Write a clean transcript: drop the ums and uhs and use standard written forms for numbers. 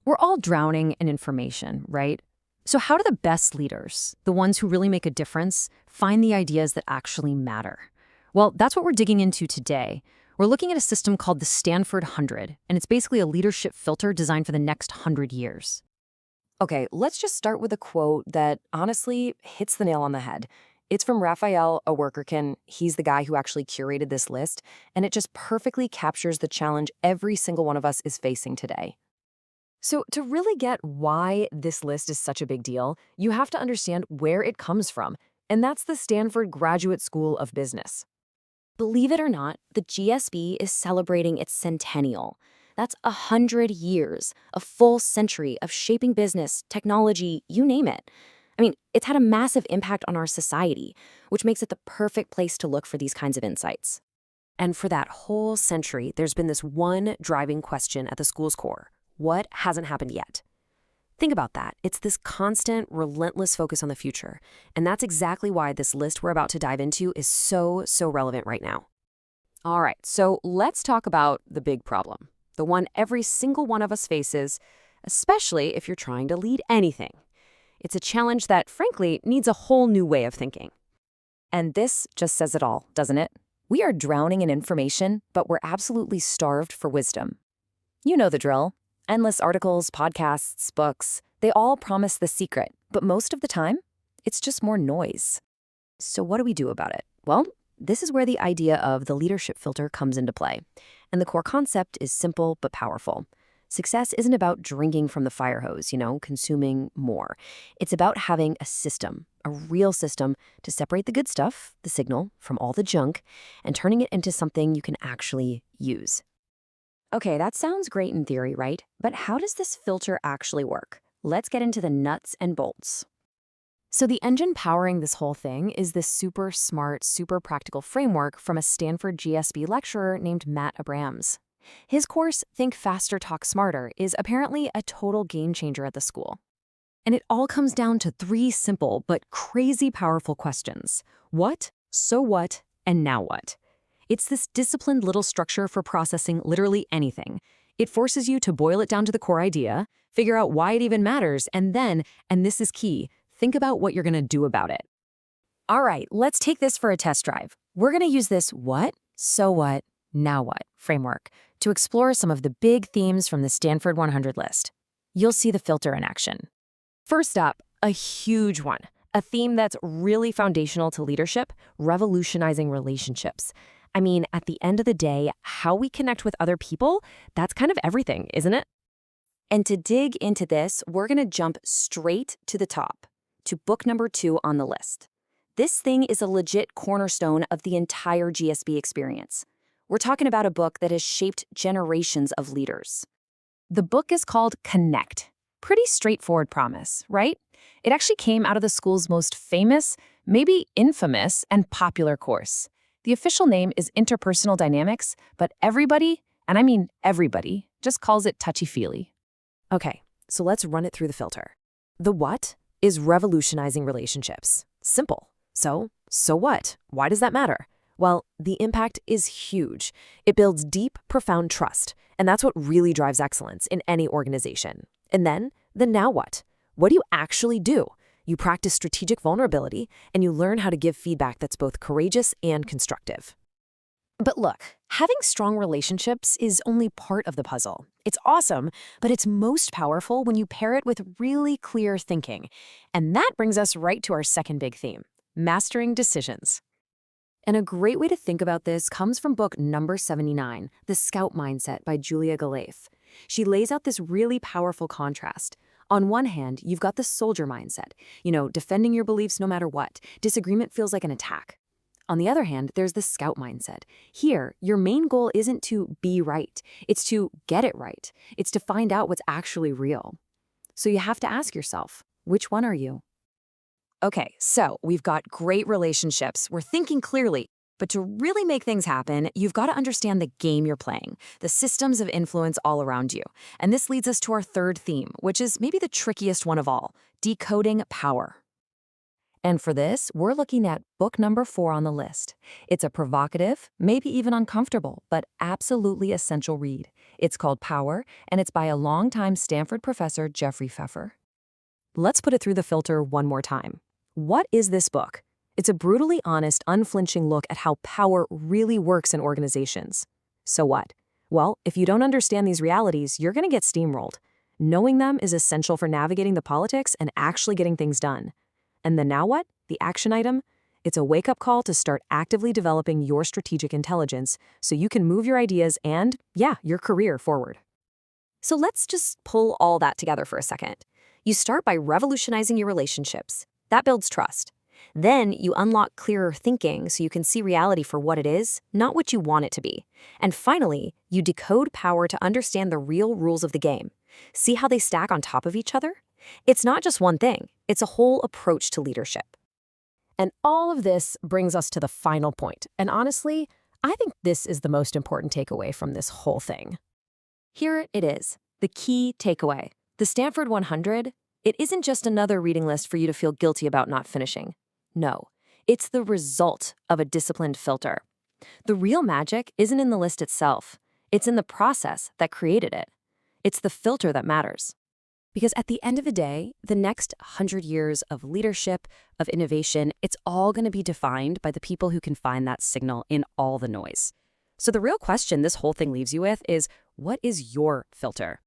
We're all drowning in information, right? So how do the best leaders, the ones who really make a difference, find the ideas that actually matter? Well, that's what we're digging into today. We're looking at a system called the Stanford 100, and it's basically a leadership filter designed for the next 100 years. Okay, let's just start with a quote that honestly hits the nail on the head. It's from Raphael Auwerkerken. He's the guy who actually curated this list, and it just perfectly captures the challenge every single one of us is facing today. So, to really get why this list is such a big deal, you have to understand where it comes from, and that's the Stanford Graduate School of Business. Believe it or not, the GSB is celebrating its centennial. That's 100 years, a full century of shaping business, technology, you name it. I mean, it's had a massive impact on our society, which makes it the perfect place to look for these kinds of insights. And for that whole century, there's been this one driving question at the school's core. What hasn't happened yet? Think about that. It's this constant, relentless focus on the future. And that's exactly why this list we're about to dive into is so relevant right now. All right, so let's talk about the big problem, the one every single one of us faces, especially if you're trying to lead anything. It's a challenge that, frankly, needs a whole new way of thinking. And this just says it all, doesn't it? We are drowning in information, but we're absolutely starved for wisdom. You know the drill. Endless articles, podcasts, books, they all promise the secret, but most of the time, it's just more noise. So what do we do about it? Well, this is where the idea of the leadership filter comes into play. And the core concept is simple but powerful. Success isn't about drinking from the fire hose, consuming more. It's about having a system, a real system to separate the good stuff, the signal, from all the junk, and turning it into something you can actually use. Okay, that sounds great in theory, right? But how does this filter actually work? Let's get into the nuts and bolts. So the engine powering this whole thing is this super smart, super practical framework from a Stanford GSB lecturer named Matt Abrams. His course, Think Faster, Talk Smarter, is apparently a total game changer at the school. And it all comes down to 3 simple but crazy powerful questions. What, so what, and now what? It's this disciplined little structure for processing literally anything. It forces you to boil it down to the core idea, figure out why it even matters, and then, and this is key, think about what you're going to do about it. All right, let's take this for a test drive. We're going to use this what, so what, now what framework to explore some of the big themes from the Stanford 100 list. You'll see the filter in action. First up, a huge one, a theme that's really foundational to leadership, revolutionizing relationships. I mean, at the end of the day, how we connect with other people, that's kind of everything, isn't it? And to dig into this, we're going to jump straight to the top, to book number 2 on the list. This thing is a legit cornerstone of the entire GSB experience. We're talking about a book that has shaped generations of leaders. The book is called Connect. Pretty straightforward promise, right? It actually came out of the school's most famous, maybe infamous, and popular course. The official name is Interpersonal Dynamics, but everybody, and I mean everybody, just calls it touchy-feely. Okay, so let's run it through the filter. The what is revolutionizing relationships. Simple. So what? Why does that matter? Well, the impact is huge. It builds deep, profound trust, and that's what really drives excellence in any organization. And then, the now what? What do you actually do? You practice strategic vulnerability, and you learn how to give feedback that's both courageous and constructive. But look, having strong relationships is only part of the puzzle. It's awesome, but it's most powerful when you pair it with really clear thinking. And that brings us right to our second big theme, mastering decisions. And a great way to think about this comes from book number 79, The Scout Mindset by Julia Galef. She lays out this really powerful contrast. On one hand, you've got the soldier mindset, defending your beliefs no matter what. Disagreement feels like an attack. On the other hand, there's the scout mindset. Here, your main goal isn't to be right. It's to get it right. It's to find out what's actually real. So you have to ask yourself, which one are you? Okay, so we've got great relationships. We're thinking clearly. But to really make things happen, you've got to understand the game you're playing, the systems of influence all around you. And this leads us to our third theme, which is maybe the trickiest one of all, decoding power. And for this, we're looking at book number 4 on the list. It's a provocative, maybe even uncomfortable, but absolutely essential read. It's called Power, and it's by a longtime Stanford professor, Jeffrey Pfeffer. Let's put it through the filter one more time. What is this book? It's a brutally honest, unflinching look at how power really works in organizations. So what? Well, if you don't understand these realities, you're going to get steamrolled. Knowing them is essential for navigating the politics and actually getting things done. And then now what? The action item? It's a wake-up call to start actively developing your strategic intelligence so you can move your ideas and, your career forward. So let's just pull all that together for a second. You start by revolutionizing your relationships. That builds trust. Then you unlock clearer thinking so you can see reality for what it is, not what you want it to be. And finally, you decode power to understand the real rules of the game. See how they stack on top of each other? It's not just one thing, it's a whole approach to leadership. And all of this brings us to the final point. And honestly, I think this is the most important takeaway from this whole thing. Here it is, the key takeaway. The Stanford 100, it isn't just another reading list for you to feel guilty about not finishing. No, it's the result of a disciplined filter. The real magic isn't in the list itself. It's in the process that created it. It's the filter that matters. Because at the end of the day, the next 100 years of leadership, of innovation, it's all going to be defined by the people who can find that signal in all the noise. So the real question this whole thing leaves you with is, what is your filter?